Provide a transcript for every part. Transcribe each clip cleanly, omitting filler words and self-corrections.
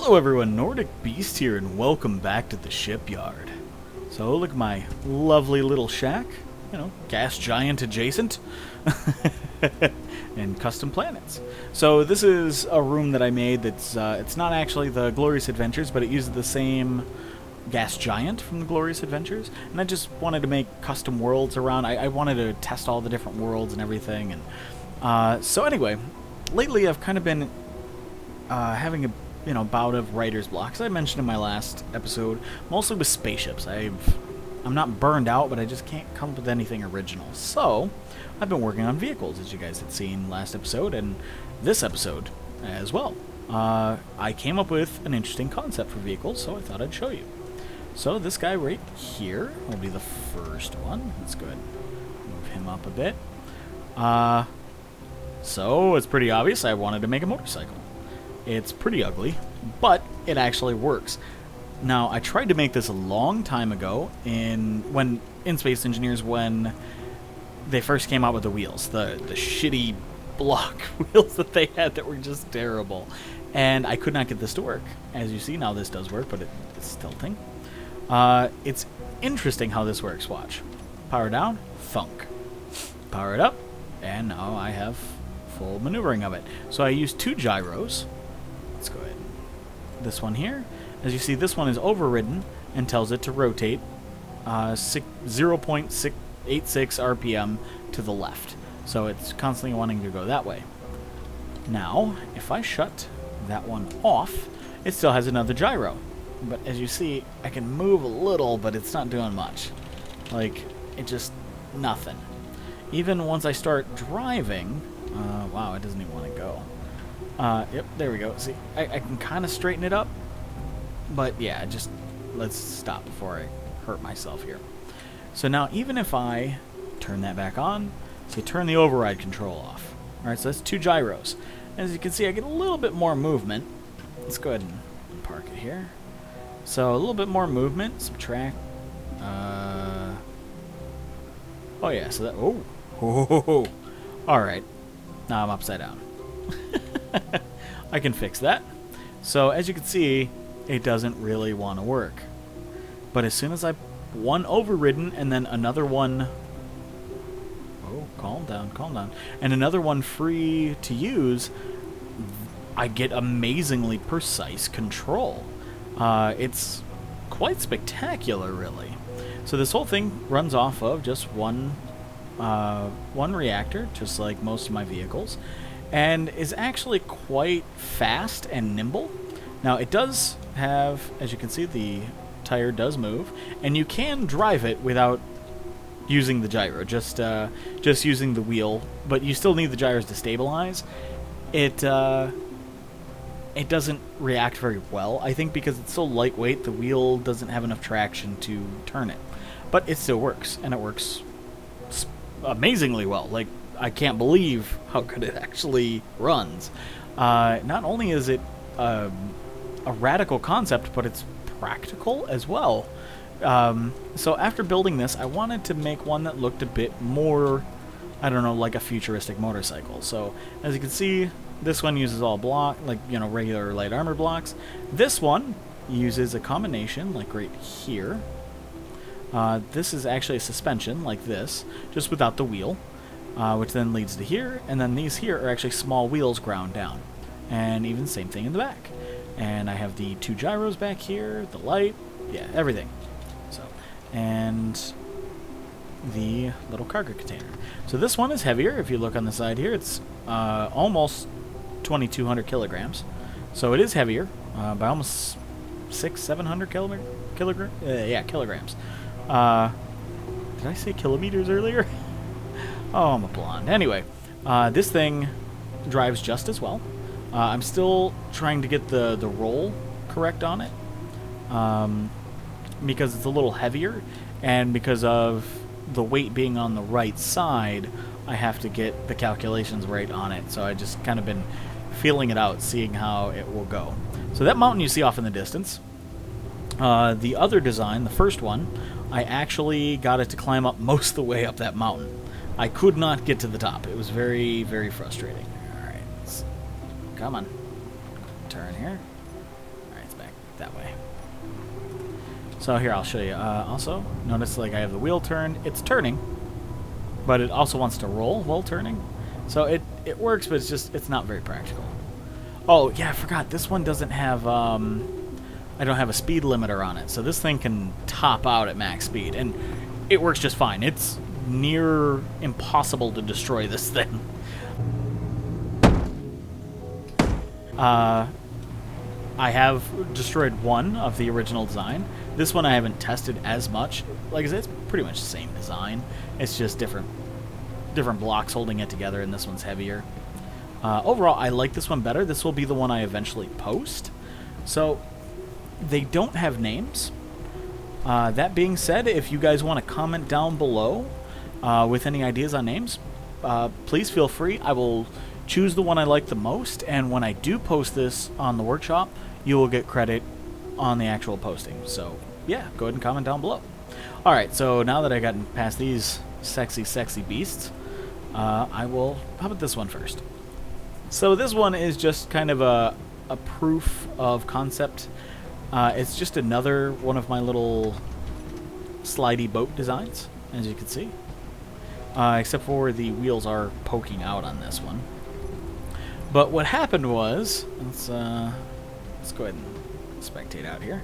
Hello everyone, Nordic Beast here, and welcome back to the Shipyard. So look at my lovely little shack, you know, gas giant adjacent, and custom planets. So this is a room that I made that's, it's not actually the Glorious Adventures, but it uses the same gas giant from the Glorious Adventures, and I just wanted to make custom worlds around. I wanted to test all the different worlds and everything, and so anyway, lately I've kind of been having a bout of writer's block, as I mentioned in my last episode, mostly with spaceships. I'm not burned out, but I just can't come up with anything original. So I've been working on vehicles, as you guys had seen last episode and this episode as well. I came up with an interesting concept for vehicles, so I thought I'd show you. So this guy right here will be the first one. Let's go ahead and move him up a bit. So it's pretty obvious I wanted to make a motorcycle. It's pretty ugly, but it actually works. Now, I tried to make this a long time ago in Space Engineers, when they first came out with the wheels, the shitty block wheels that they had that were just terrible. And I could not get this to work. As you see, now this does work, but it's tilting. It's interesting how this works. Watch. Power down, thunk. Power it up, and now I have full maneuvering of it. So I use 2 gyros. Let's go ahead. This one here. As you see, this one is overridden and tells it to rotate 0.686 RPM to the left. So it's constantly wanting to go that way. Now, if I shut that one off, it still has another gyro. But as you see, I can move a little, but it's not doing much. Like, it just nothing. Even once I start driving, wow, it doesn't even want to go. Yep, there we go. See, I can kind of straighten it up, but yeah, just let's stop before I hurt myself here. So now, even if I turn that back on, so turn the override control off. Alright, so that's 2 gyros. As you can see, I get a little bit more movement. Let's go ahead and park it here. So a little bit more movement, subtract. Oh yeah, so that, oh. Alright, now I'm upside down. I can fix that. So as you can see, it doesn't really want to work. But as soon as I one overridden and then another one, oh, calm down, and another one free to use, I get amazingly precise control. It's quite spectacular, really. So this whole thing runs off of just one reactor, just like most of my vehicles, and is actually quite fast and nimble. Now, it does have, as you can see, the tire does move, and you can drive it without using the gyro, just using the wheel, but you still need the gyros to stabilize. It doesn't react very well, I think, because it's so lightweight, the wheel doesn't have enough traction to turn it. But it still works, and it works amazingly well. Like, I can't believe how good it actually runs. Not only is it a radical concept, but it's practical as well. So after building this, I wanted to make one that looked a bit more, I don't know, like a futuristic motorcycle. So as you can see, this one uses all regular light armor blocks. This one uses a combination, like right here. This is actually a suspension, like this, just without the wheel. Which then leads to here, and then these here are actually small wheels ground down. And even same thing in the back. And I have the 2 gyros back here, the light, yeah, everything. So, and the little cargo container. So this one is heavier. If you look on the side here, it's almost 2,200 kilograms. So it is heavier by almost 600-700 kilograms. Did I say kilometers earlier? Oh, I'm a blonde. Anyway, this thing drives just as well. I'm still trying to get the roll correct on it, because it's a little heavier, and because of the weight being on the right side, I have to get the calculations right on it. So I just kind of been feeling it out, seeing how it will go. So that mountain you see off in the distance, the other design, the first one, I actually got it to climb up most of the way up that mountain. I could not get to the top. It was very, very frustrating. Alright, come on. Turn here. Alright, that way. So here, I'll show you. Also, notice like I have the wheel turned. It's turning, but it also wants to roll while turning. So it works, but it's not very practical. Oh, yeah, I forgot. This one doesn't have, I don't have a speed limiter on it. So this thing can top out at max speed, and it works just fine. It's near impossible to destroy this thing. I have destroyed one of the original design. This one I haven't tested as much. Like I said, it's pretty much the same design. It's just different blocks holding it together, and this one's heavier. Overall, I like this one better. This will be the one I eventually post. So, they don't have names. That being said, if you guys want to comment down below with any ideas on names, please feel free. I will choose the one I like the most, and when I do post this on the workshop, you will get credit on the actual posting. So, yeah, go ahead and comment down below. Alright, so now that I've gotten past these sexy, sexy beasts, I will... How about this one first? So this one is just kind of a proof of concept. It's just another one of my little slidey boat designs, as you can see. Except for the wheels are poking out on this one. But what happened was... Let's go ahead and spectate out here.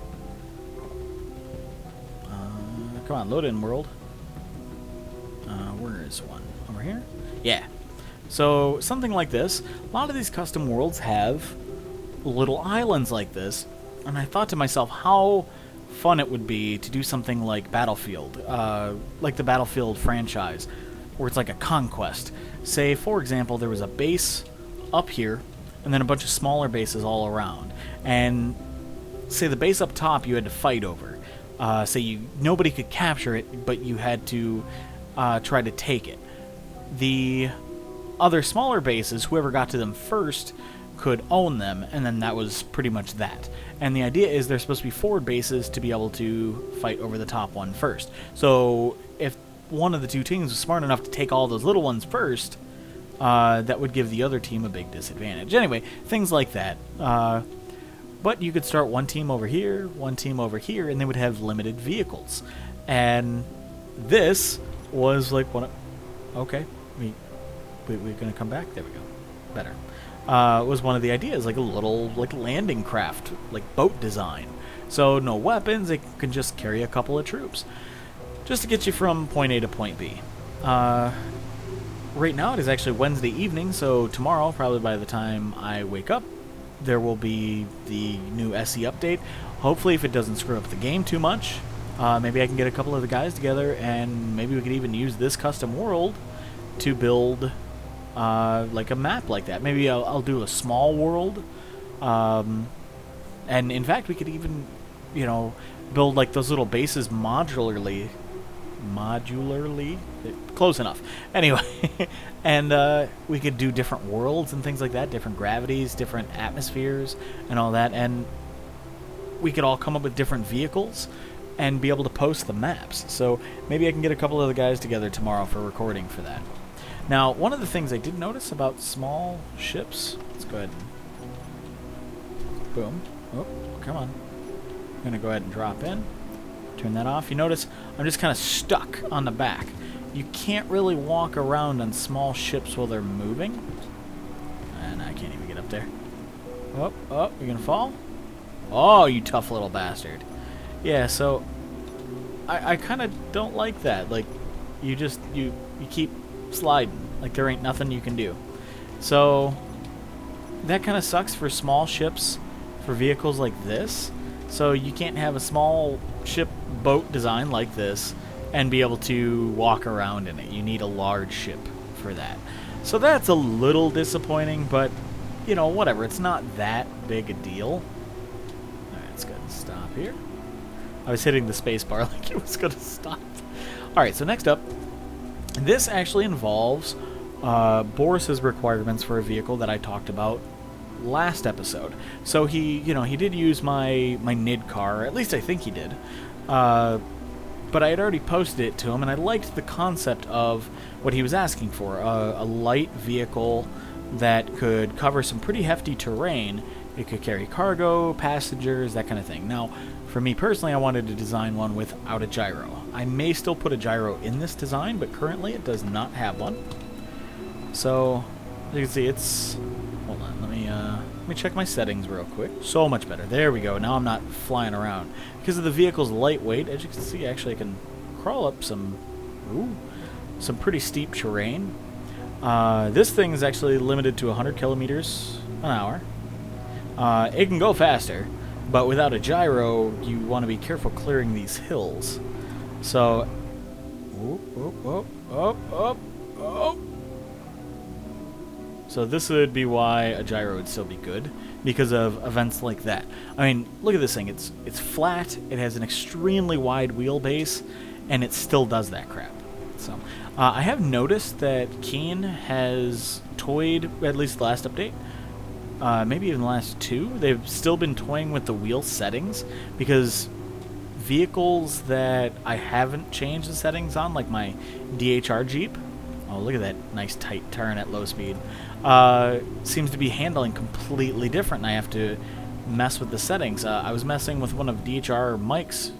Come on, load in, world. Where is one? Over here? Yeah. So, something like this. A lot of these custom worlds have little islands like this. And I thought to myself how fun it would be to do something like Battlefield. Like the Battlefield franchise. Where it's like a conquest. Say, for example, there was a base up here. And then a bunch of smaller bases all around. And say the base up top you had to fight over. Say nobody could capture it, but you had to try to take it. The other smaller bases, whoever got to them first could own them, and then that was pretty much that. And the idea is there's supposed to be forward bases to be able to fight over the top one first. So if one of the two teams was smart enough to take all those little ones first, that would give the other team a big disadvantage. Anyway, things like that. But you could start one team over here, and they would have limited vehicles. And this was like one of... Okay, we're going to come back? There we go. Better. Was one of the ideas, like a little like landing craft, like boat design. So no weapons, it can just carry a couple of troops. Just to get you from point A to point B. Right now it is actually Wednesday evening, so tomorrow, probably by the time I wake up, there will be the new SE update. Hopefully, if it doesn't screw up the game too much, maybe I can get a couple of the guys together, and maybe we could even use this custom world to build like a map like that. Maybe I'll do a small world, and in fact, we could even, you know, build like those little bases modularly. Close enough. Anyway, and we could do different worlds and things like that, different gravities, different atmospheres, and all that, and we could all come up with different vehicles and be able to post the maps. So maybe I can get a couple of the guys together tomorrow for recording for that. Now, one of the things I did notice about small ships, let's go ahead and boom. Oh, come on. I'm going to go ahead and drop in. Turn that off. You notice I'm just kind of stuck on the back. You can't really walk around on small ships while they're moving. And I can't even get up there. Oh, you're going to fall? Oh, you tough little bastard. Yeah, so I kind of don't like that. Like, you keep sliding. Like, there ain't nothing you can do. So that kind of sucks for small ships, for vehicles like this. So you can't have a small ship boat design like this and be able to walk around in it. You need a large ship for that. So that's a little disappointing, but, you know, whatever. It's not that big a deal. Alright, let's go ahead and stop here. I was hitting the space bar like it was going to stop. Alright, so next up, this actually involves Boris's requirements for a vehicle that I talked about last episode. So he did use my NID car, at least I think he did. But I had already posted it to him, and I liked the concept of what he was asking for, a light vehicle that could cover some pretty hefty terrain It could carry cargo, passengers, that kind of thing. Now, for me personally, I wanted to design one without a gyro. I may still put a gyro in this design, but currently it does not have one. So, as you can see, it's... Hold on, let me check my settings real quick. So much better. There we go. Now I'm not flying around. Because of the vehicle's lightweight, as you can see, actually I can crawl up some pretty steep terrain. This thing is actually limited to 100 kilometers an hour. It can go faster, but without a gyro, you want to be careful clearing these hills. So, so this would be why a gyro would still be good, because of events like that. I mean, look at this thing. It's flat, it has an extremely wide wheelbase, and it still does that crap. So, I have noticed that Keen has toyed, at least the last update, maybe even the last two, they've still been toying with the wheel settings, because vehicles that I haven't changed the settings on, like my DHR Jeep, oh look at that nice tight turn at low speed, seems to be handling completely different, and I have to mess with the settings. I was messing with one of DHR Mike's.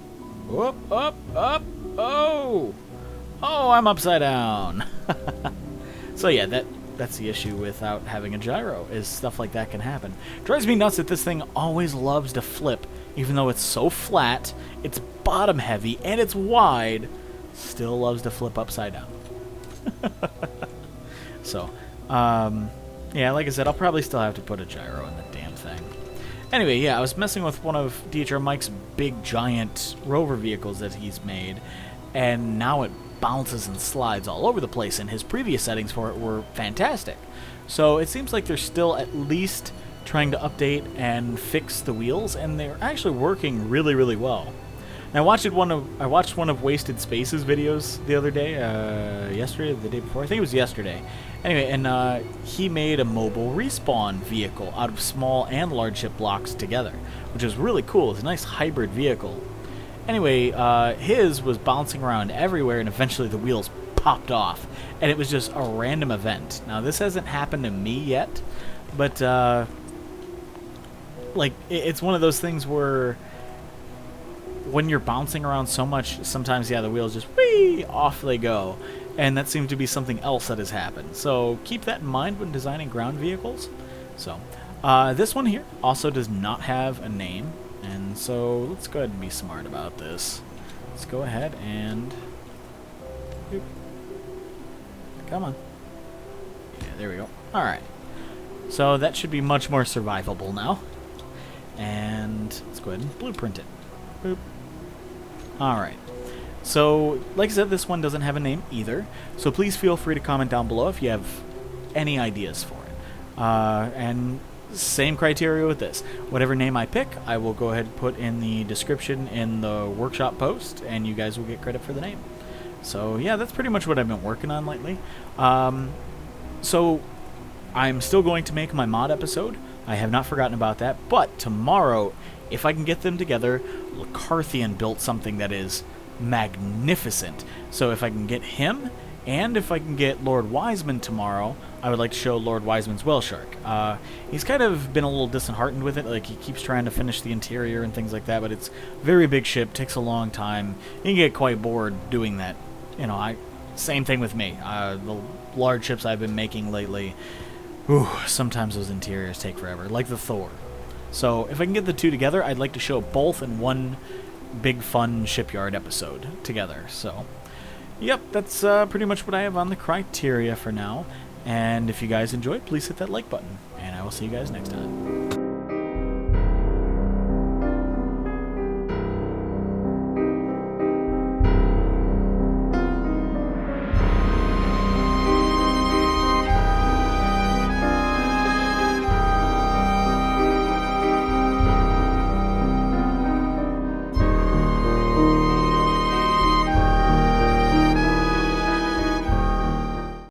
Oh, I'm upside down. So yeah, that's the issue without having a gyro, is stuff like that can happen. Drives me nuts that this thing always loves to flip, even though it's so flat, it's bottom heavy, and it's wide, still loves to flip upside down. So, yeah, like I said, I'll probably still have to put a gyro in the damn thing. Anyway, yeah, I was messing with one of DHR Mike's big, giant rover vehicles that he's made, and now it bounces and slides all over the place, and his previous settings for it were fantastic. So it seems like they're still at least trying to update and fix the wheels, and they're actually working really, really well. And I watched one of Wasted Space's videos the other day, yesterday, or the day before. I think it was yesterday. Anyway, and he made a mobile respawn vehicle out of small and large ship blocks together, which is really cool. It's a nice hybrid vehicle. Anyway, his was bouncing around everywhere, and eventually the wheels popped off, and it was just a random event. Now, this hasn't happened to me yet, but, like, it's one of those things where when you're bouncing around so much, sometimes, yeah, the wheels just, whee, off they go, and that seems to be something else that has happened. So keep that in mind when designing ground vehicles. So, this one here also does not have a name. And so let's go ahead and be smart about this. Let's go ahead and... Boop. Come on. Yeah, there we go. Alright. So that should be much more survivable now. And let's go ahead and blueprint it. Boop. Alright. So, like I said, this one doesn't have a name either. So please feel free to comment down below if you have any ideas for it. And... same criteria with this. Whatever name I pick, I will go ahead and put in the description in the workshop post, and you guys will get credit for the name. So yeah, that's pretty much what I've been working on lately. So I'm still going to make my mod episode. I have not forgotten about that. But tomorrow, if I can get them together, Lacarthian built something that is magnificent. So if I can get him, and if I can get Lord Wiseman tomorrow, I would like to show Lord Wiseman's whale shark. He's kind of been a little disheartened with it. Like, he keeps trying to finish the interior and things like that, but it's a very big ship, takes a long time. You can get quite bored doing that. You know, same thing with me. The large ships I've been making lately, sometimes those interiors take forever, like the Thor. So if I can get the two together, I'd like to show both in one big fun shipyard episode together. So... yep, that's pretty much what I have on the criteria for now. And if you guys enjoyed, please hit that like button. And I will see you guys next time.